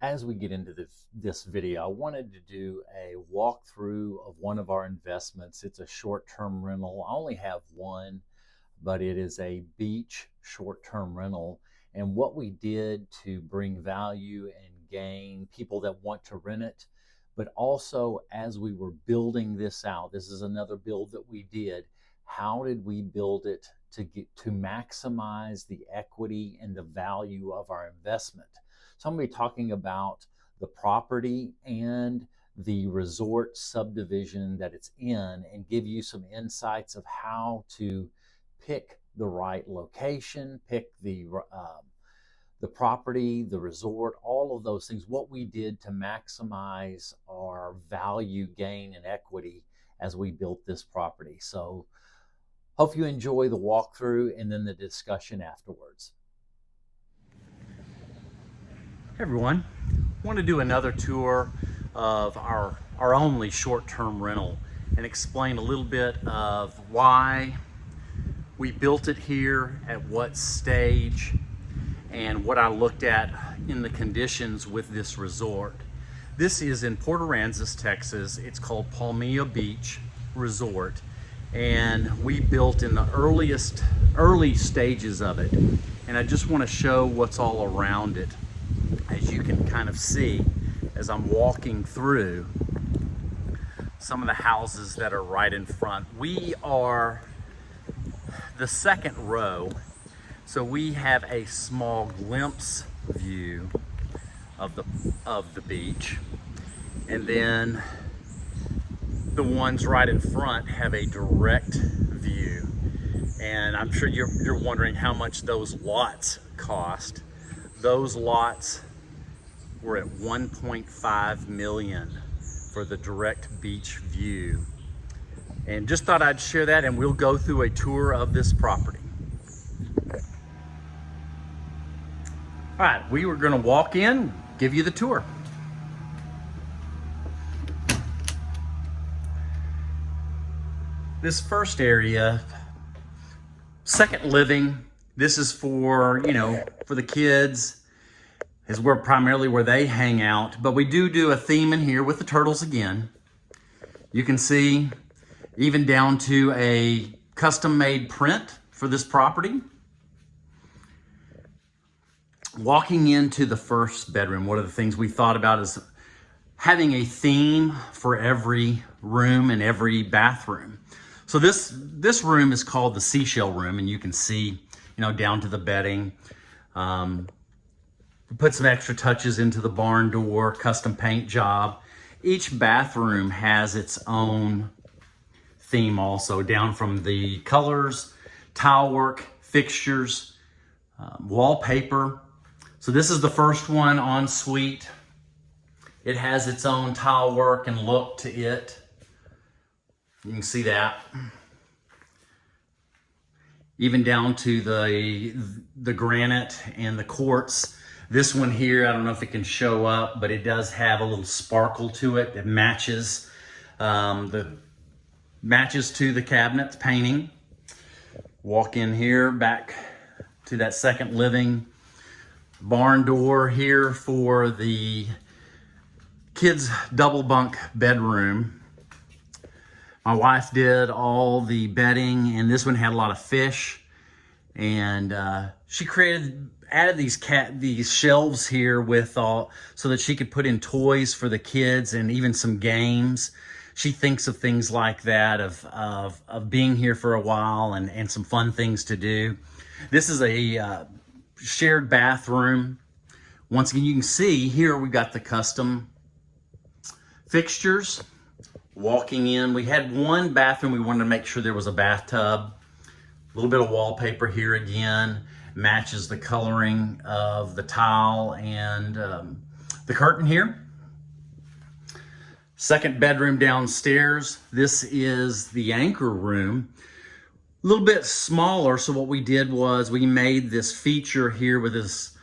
As we get into this video, I wanted to do a walkthrough of one of our investments. It's a short-term rental. I only have one, but it is a beach short-term rental. And what we did to bring value and gain people that want to rent it, but also as we were building this out, this is another build that we did. How did we build it to maximize the equity and the value of our investment? So I'm going to be talking about the property and the resort subdivision that it's in and give you some insights of how to pick the right location, pick the property, the resort, all of those things, what we did to maximize our value gain and equity as we built this property. So hope you enjoy the walkthrough and then the discussion afterwards. Hey everyone, I want to do another tour of our only short-term rental and explain a little bit of why we built it here, at what stage, and what I looked at in the conditions with this resort. This is in Port Aransas, Texas. It's called Palmilla Beach Resort, and we built in the early stages of it. And I just want to show what's all around it. As you can kind of see as I'm walking through some of the houses that are right in front. We are the second row, so we have a small glimpse view of the beach, and then the ones right in front have a direct view. And I'm sure you're wondering how much those lots cost. Those lots were at $1.5 million for the direct beach view. And just thought I'd share that, and we'll go through a tour of this property. All right, we were gonna walk in, give you the tour. This first area, second living, this is for, for the kids, is primarily where they hang out. But we do a theme in here with the turtles again. You can see even down to a custom-made print for this property. Walking into the first bedroom, one of the things we thought about is having a theme for every room and every bathroom. So this room is called the seashell room, and you can see, down to the bedding. We put some extra touches into the barn door, custom paint job. Each bathroom has its own theme also, down from the colors, tile work, fixtures, wallpaper. So this is the first one, en suite. It has its own tile work and look to it. You can see that. Even down to the granite and the quartz. This one here, I don't know if it can show up, but it does have a little sparkle to it that matches matches to the cabinet painting. Walk in here, back to that second living. Barn door here for the kids' double bunk bedroom. My wife did all the bedding, and this one had a lot of fish. And she added these shelves here so that she could put in toys for the kids and even some games. She thinks of things like that, of being here for a while and some fun things to do. This is a shared bathroom. Once again, you can see here we got the custom fixtures. Walking in, we had one bathroom we wanted to make sure there was a bathtub. A little bit of wallpaper here again, matches the coloring of the tile and the curtain here. Second bedroom downstairs. This is the anchor room. A little bit smaller, so what we did was we made this feature here with this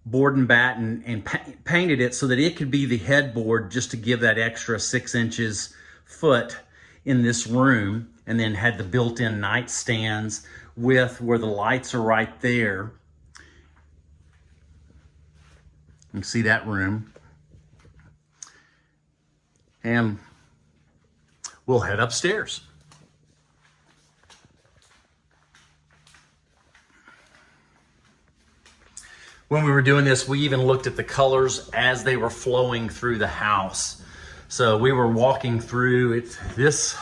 board and batten and painted it so that it could be the headboard, just to give that extra 6 inches foot in this room, and then had the built-in nightstands with where the lights are right there. You can see that room. and we'll head upstairs. When we were doing this, we even looked at the colors as they were flowing through the house. So we were walking through this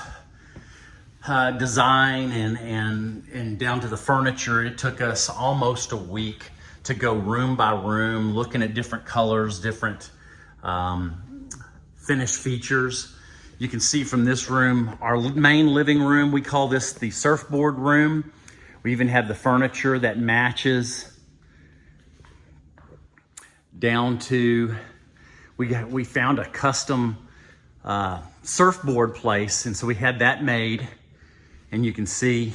design and down to the furniture. It took us almost a week to go room by room, looking at different colors, different finished features. You can see from this room, our main living room, we call this the surfboard room. We even have the furniture that matches down to, we found a custom surfboard place, and so we had that made. And you can see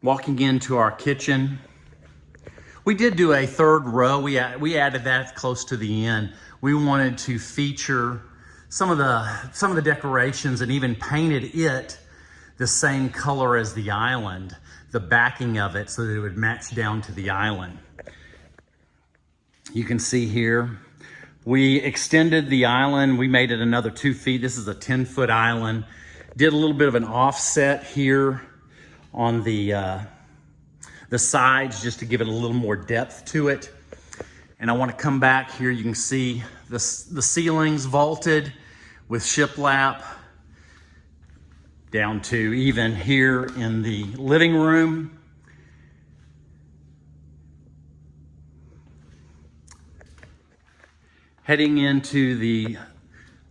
walking into our kitchen. We did do a third row. We added that close to the end. We wanted to feature some of the decorations and even painted it the same color as the island, the backing of it, so that it would match down to the island. You can see here, we extended the island. We made it another 2 feet. This is a 10-foot island. Did a little bit of an offset here on the sides just to give it a little more depth to it. And I want to come back here. You can see the ceilings vaulted with shiplap down to even here in the living room. Heading into the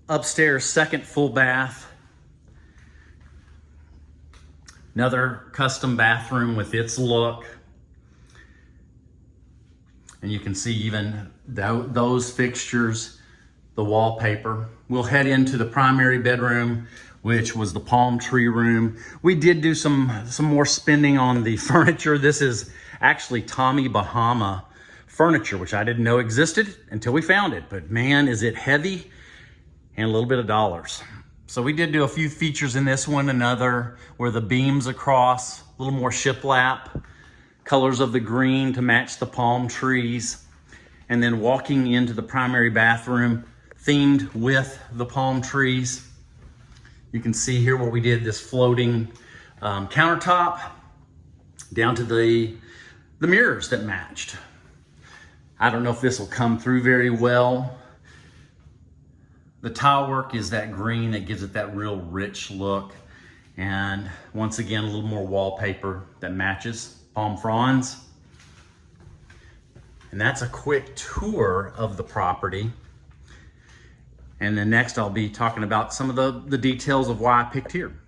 upstairs second full bath. Another custom bathroom with its look. And you can see even those fixtures, the wallpaper. We'll head into the primary bedroom, which was the palm tree room. We did do some more spending on the furniture. This is actually Tommy Bahama furniture, which I didn't know existed until we found it. But man, is it heavy and a little bit of dollars. So we did do a few features in this one, another where the beams across, a little more shiplap, colors of the green to match the palm trees, and then walking into the primary bathroom themed with the palm trees. You can see here where we did this floating countertop down to the mirrors that matched. I don't know if this will come through very well. The tile work is that green that gives it that real rich look. And once again, a little more wallpaper that matches palm fronds. And that's a quick tour of the property. And then next I'll be talking about some of the details of why I picked here.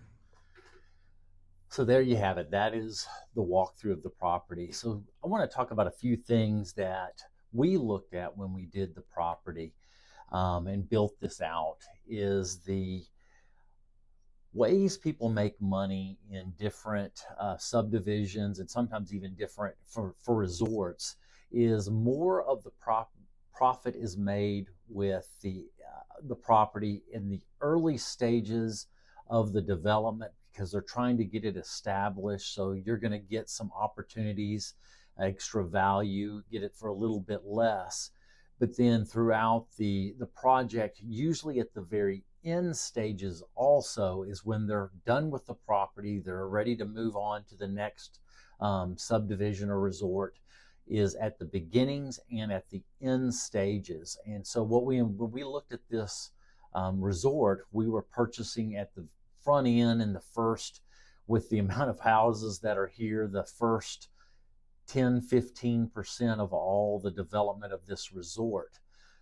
So there you have it. That is the walkthrough of the property. So I want to talk about a few things that we looked at when we did the property and built this out, is the ways people make money in different subdivisions, and sometimes even different for resorts, is more of the profit is made with the property in the early stages of the development, because they're trying to get it established. So you're going to get some opportunities, extra value, get it for a little bit less. But then throughout the project, usually at the very end stages also, is when they're done with the property, they're ready to move on to the next subdivision or resort, is at the beginnings and at the end stages. And so when we looked at this resort, we were purchasing at the front end and the first, with the amount of houses that are here, the first 10-15% of all the development of this resort.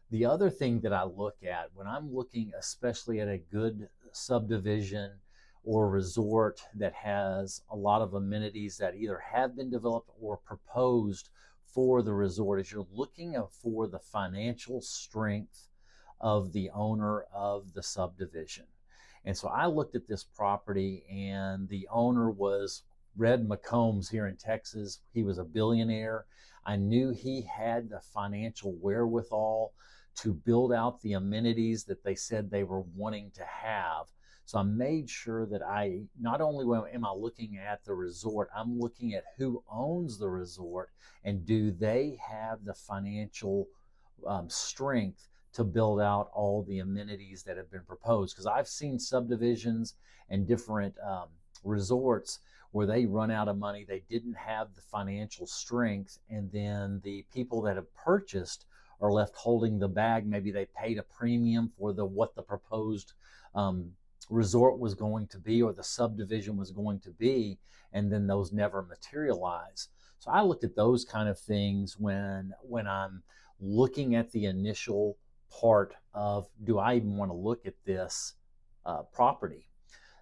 The other thing that I look at when I'm looking especially at a good subdivision or resort that has a lot of amenities that either have been developed or proposed for the resort, is you're looking for the financial strength of the owner of the subdivision. And so I looked at this property, and the owner was Red McCombs here in Texas. He was a billionaire. I knew he had the financial wherewithal to build out the amenities that they said they were wanting to have. So I made sure that I, not only am I looking at the resort, I'm looking at who owns the resort, and do they have the financial strength to build out all the amenities that have been proposed. Because I've seen subdivisions and different resorts where they run out of money, they didn't have the financial strength, and then the people that have purchased are left holding the bag. Maybe they paid a premium for what the proposed um, resort was going to be, or the subdivision was going to be, and then those never materialize. So I looked at those kind of things when I'm looking at the initial part of, do I even want to look at this property?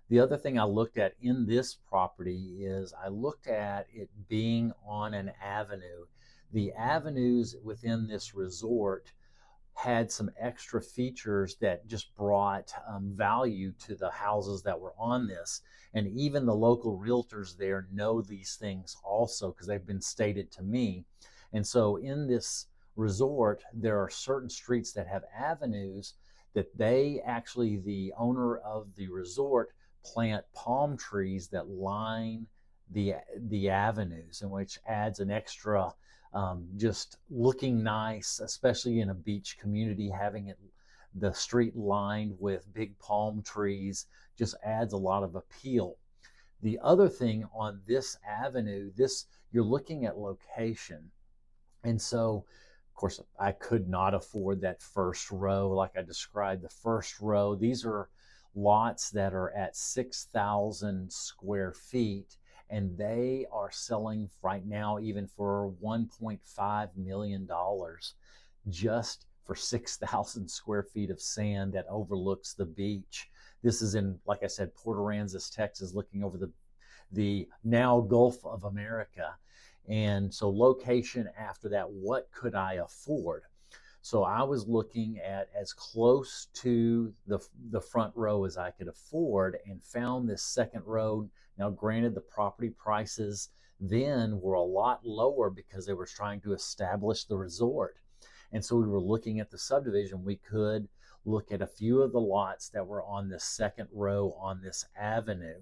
The other thing I looked at in this property is I looked at it being on an avenue. The avenues within this resort had some extra features that just brought value to the houses that were on this. And even the local realtors there know these things also, because they've been stated to me. And so in this resort, there are certain streets that have avenues that they actually, the owner of the resort, plant palm trees that line the avenues, and which adds an extra just looking nice, especially in a beach community. Having the street lined with big palm trees just adds a lot of appeal. The other thing on this avenue, you're looking at location. And so, of course, I could not afford that first row. Like I described, the first row, these are lots that are at 6,000 square feet, and they are selling right now even for $1.5 million just for 6,000 square feet of sand that overlooks the beach. This is in, like I said, Port Aransas, Texas, looking over the now Gulf of America. And so location after that, what could I afford? So I was looking at as close to the front row as I could afford, and found this second row. Now, granted, the property prices then were a lot lower because they were trying to establish the resort. And so we were looking at the subdivision. We could look at a few of the lots that were on the second row on this avenue.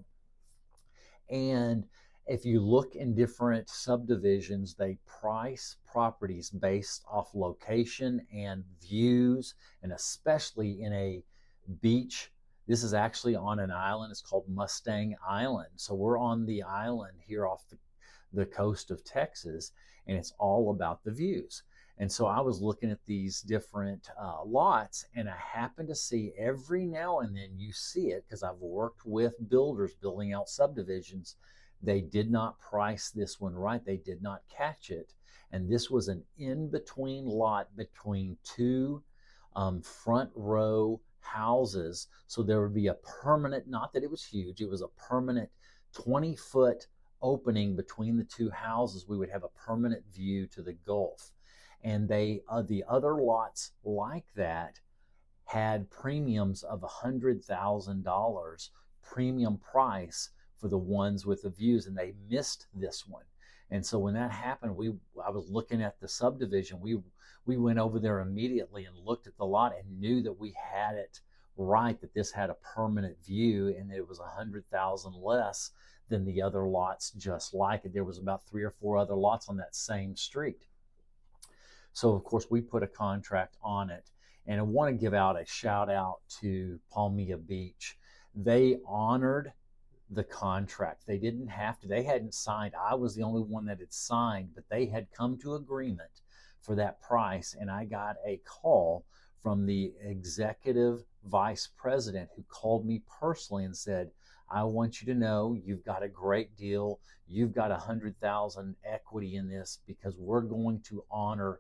And if you look in different subdivisions, they price properties based off location and views, and especially in a beach. This is actually on an island. It's called Mustang Island. So we're on the island here off the coast of Texas, and it's all about the views. And so I was looking at these different lots, and I happen to see, every now and then you see it, because I've worked with builders building out subdivisions. They did not price this one right. They did not catch it. And this was an in-between lot between two front row houses. So there would be a permanent, not that it was huge, it was a permanent 20-foot opening between the two houses. We would have a permanent view to the Gulf. And the other lots like that had premiums of $100,000 premium price for the ones with the views, and they missed this one. And so when that happened, I was looking at the subdivision. We went over there immediately and looked at the lot and knew that we had it right, that this had a permanent view, and it was $100,000 less than the other lots just like it. There was about 3 or 4 other lots on that same street. So of course we put a contract on it. And I want to give out a shout out to Palmilla Beach. They honored the contract. They didn't have to, they hadn't signed. I was the only one that had signed, but they had come to agreement for that price. And I got a call from the executive vice president, who called me personally and said, I want you to know you've got a great deal. You've got 100,000 equity in this, because we're going to honor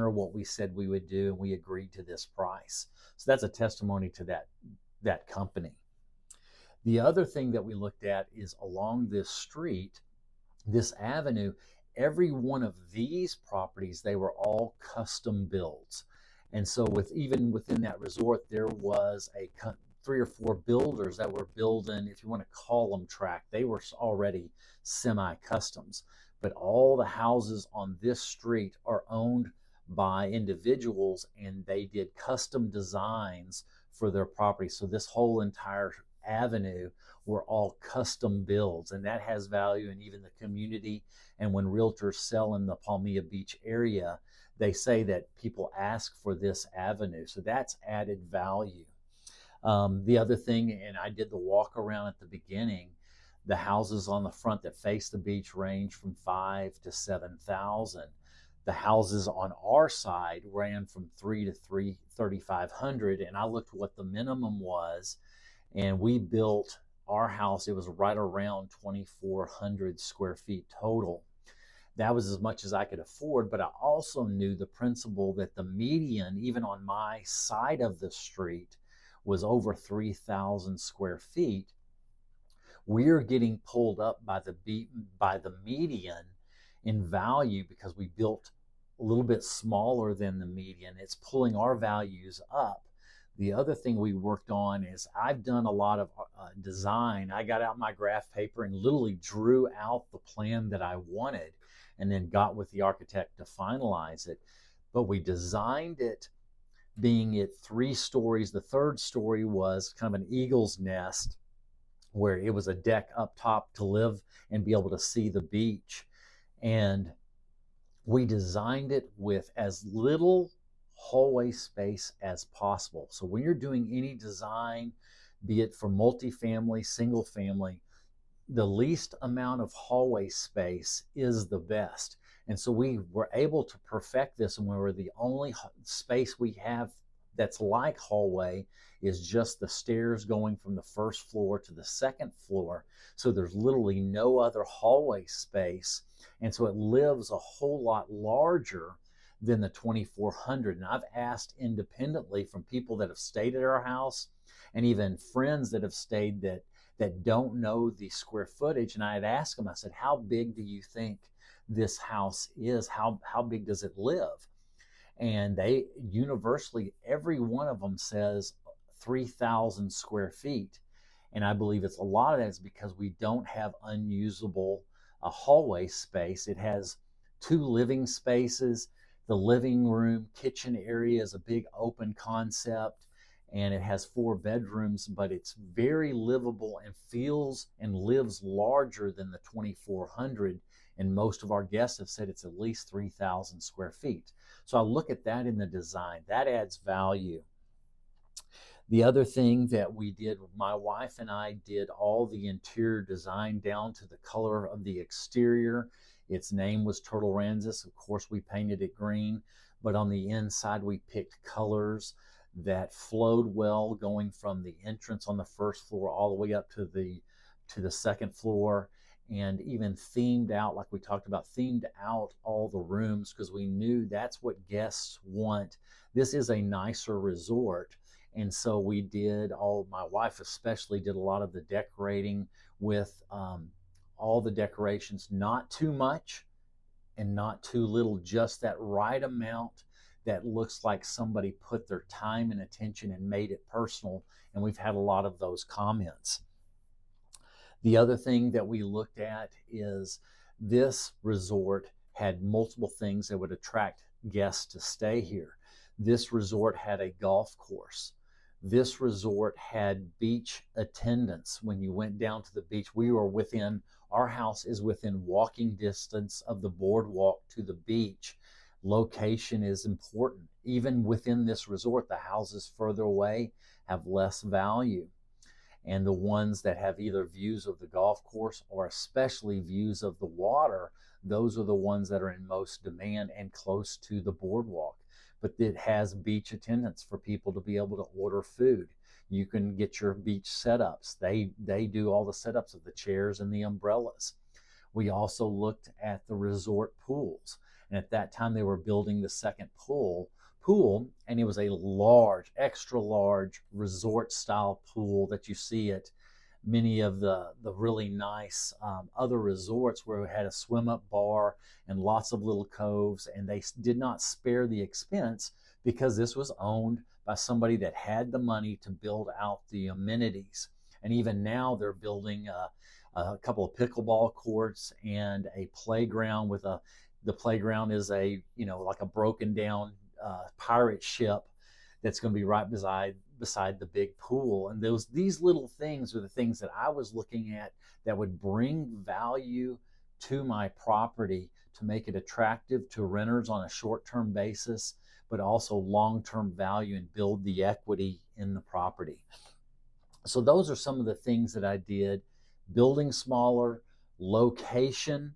what we said we would do, and we agreed to this price. So that's a testimony to that company. The other thing that we looked at is along this street, this avenue, every one of these properties, they were all custom builds. And so even within that resort, there was 3 or 4 builders that were building, if you want to call them tract, they were already semi-customs. But all the houses on this street are owned by individuals, and they did custom designs for their property. So this whole entire avenue were all custom builds, and that has value in even the community. And when realtors sell in the Palmilla Beach area, they say that people ask for this avenue, so that's added value. The other thing, and I did the walk around at the beginning, the houses on the front that face the beach range from 5 to 7,000. The houses on our side ran from 3 to 3,500, and I looked what the minimum was, and we built our house. It was right around 2,400 square feet total. That was as much as I could afford, but I also knew the principle that the median, even on my side of the street, was over 3,000 square feet. We're getting pulled up by the median in value because we built a little bit smaller than the median. It's pulling our values up. The other thing we worked on is I've done a lot of design. I got out my graph paper and literally drew out the plan that I wanted and then got with the architect to finalize it. But we designed it being it 3 stories. The third story was kind of an eagle's nest where it was a deck up top to live and be able to see the beach. And we designed it with as little hallway space as possible. So when you're doing any design, be it for multifamily, single family, the least amount of hallway space is the best. And so we were able to perfect this, and we were the only space we have that's like hallway is just the stairs going from the first floor to the second floor. So there's literally no other hallway space. And so it lives a whole lot larger than the 2,400. And I've asked independently from people that have stayed at our house and even friends that have stayed that don't know the square footage. And I had asked them, I said, how big do you think this house is? How big does it live? And they universally, every one of them says 3,000 square feet. And I believe it's a lot of that is because we don't have unusable hallway space. It has 2 living spaces. The living room, kitchen area is a big open concept, and it has 4 bedrooms, but it's very livable and feels and lives larger than the 2,400. And most of our guests have said it's at least 3,000 square feet. So I look at that in the design. That adds value. The other thing that we did, my wife and I did all the interior design down to the color of the exterior. Its name was Turtle Ranzis. Of course, we painted it green, but on the inside, we picked colors that flowed well, going from the entrance on the first floor all the way up to the second floor, and even themed out, like we talked about, themed out all the rooms because we knew that's what guests want. This is a nicer resort. And so we did my wife especially did a lot of the decorating with all the decorations, not too much and not too little, just that right amount that looks like somebody put their time and attention and made it personal. And we've had a lot of those comments. The other thing that we looked at is this resort had multiple things that would attract guests to stay here. This resort had a golf course. This resort had beach attendants. When you went down to the beach, our house is within walking distance of the boardwalk to the beach. Location is important. Even within this resort, the houses further away have less value. And the ones that have either views of the golf course or especially views of the water, those are the ones that are in most demand and close to the boardwalk. But it has beach attendants for people to be able to order food. You can get your beach setups. They do all the setups of the chairs and the umbrellas. We also looked at the resort pools. And at that time, they were building the second pool, and it was a large, extra large resort style pool that you see at many of the really nice other resorts, where we had a swim up bar and lots of little coves, and they did not spare the expense because this was owned by somebody that had the money to build out the amenities. And even now they're building a couple of pickleball courts and a playground the playground is like a broken down pirate ship that's going to be right beside the big pool. And these little things are the things that I was looking at that would bring value to my property to make it attractive to renters on a short-term basis, but also long-term value and build the equity in the property. So those are some of the things that I did: building smaller, location,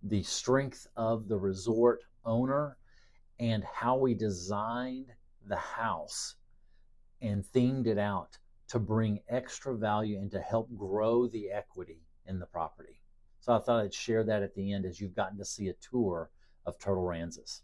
the strength of the resort owner, and how we designed the house and themed it out to bring extra value and to help grow the equity in the property. So I thought I'd share that at the end as you've gotten to see a tour of Turtle Ranzas.